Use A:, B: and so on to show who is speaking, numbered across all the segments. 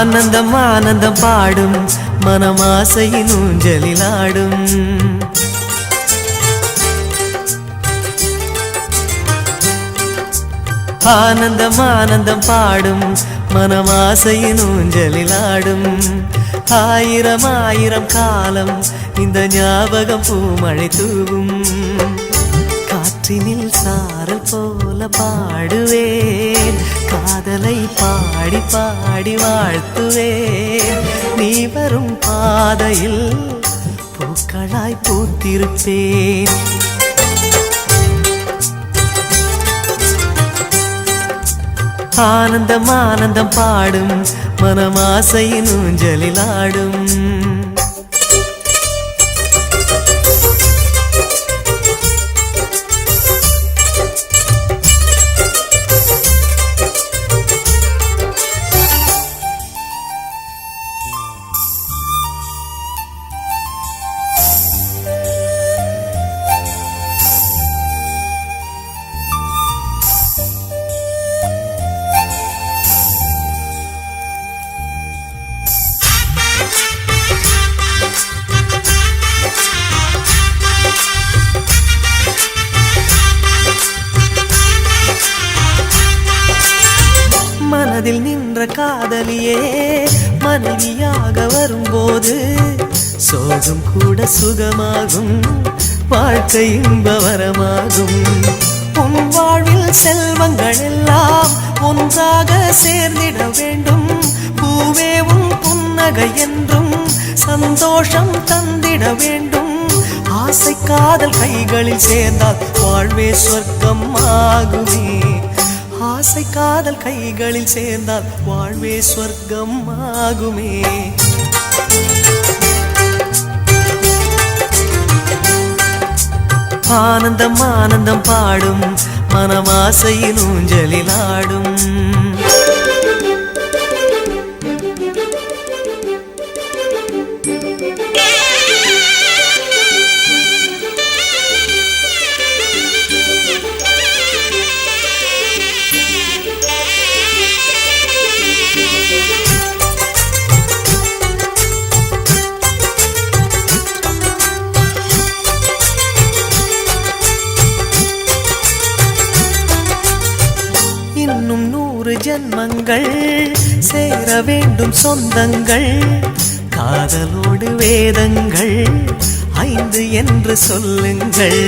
A: ஆனந்தம் ஆனந்தம் பாடும் மனமாசையின் ஊஞ்சலிலாடும். ஆனந்தம் ஆனந்தம் பாடும் மனமாசையின் ஊஞ்சலிலாடும். ஆயிரம் ஆயிரம் காலம் இந்த ஞாபகம் பூமழை தூவும். காற்றினில் சாரல் போல பாடுவேன், காதலை பாடி பாடி வாழ்த்துவேன். நீ வரும் பாதையில் பூக்களாய் பூத்திருப்பேன். ஆனந்தம் ஆனந்தம் பாடும் மனமாசையின் ஊஞ்சலிலாடும். மனதில் நின்ற காதலியே மனைவியாக வரும்போது சோகம் கூட சுகமாகும், வாழ்க்கை இன்பவரமாகும். உன் வாழ்வில் செல்வங்கள் எல்லாம் ஒன்றாக சேர்ந்திட வேண்டும். பூவே உன் புன்னகை என்றும் சந்தோஷம் தந்திட வேண்டும். ஆசை காதல் கைகளில் சேர்ந்தால் வாழ்வே சொர்க்கம் ஆகுமே. ஆசை காதல் கைகளில் சேர்ந்தால் வாழ்வே சொர்க்கம் ஆகுமே. ஆனந்தம் ஆனந்தம் பாடும் மனமாசையின் ஊஞ்சலிலாடும். இன்னும் 100 ஜன்மங்கள் சேர வேண்டும் சொந்தங்கள். காதலோடு வேதங்கள் 5 என்று சொல்லுங்கள்.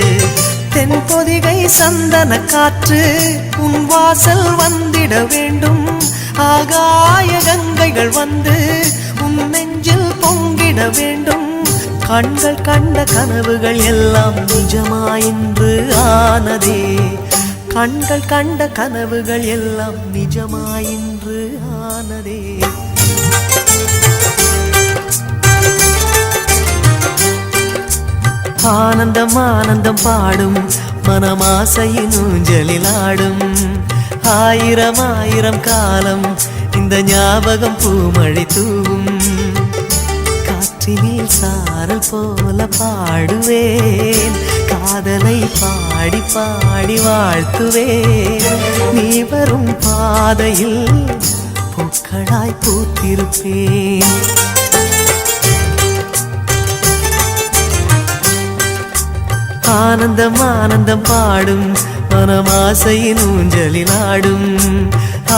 A: தென்பொதிகை சந்தன காற்று உன் வாசல் வந்திட வேண்டும். ஆகாய கங்கைகள் வந்து உன் நெஞ்சில் பொங்கிட வேண்டும். கண்கள் கண்ட கனவுகள் எல்லாம் நிஜமாயின்று ஆனதே. கண்கள் கண்ட கனவுகள் எல்லாம் நிஜமாயின்று ஆனதே. ஆனந்தம் ஆனந்தம் பாடும் மனமாசையின் ஊஞ்சலிலாடும். ஆயிரம் ஆயிரம் காலம் இந்த ஞாபகம் பூமழை தூவும். காற்றினில் சாரல் போல பாடுவேன், காதலை பாடி பாடி வாழ்த்துவேன். நீ வரும் பாதையில் பூக்களாய் பூத்திருப்பேன். ஆனந்தம் ஆனந்தம் பாடும் மனமாசையின் ஊஞ்சலிலாடும்.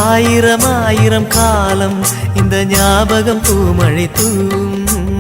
A: ஆயிரம் ஆயிரம் காலம் இந்த ஞாபகம் பூமழை தூவும்.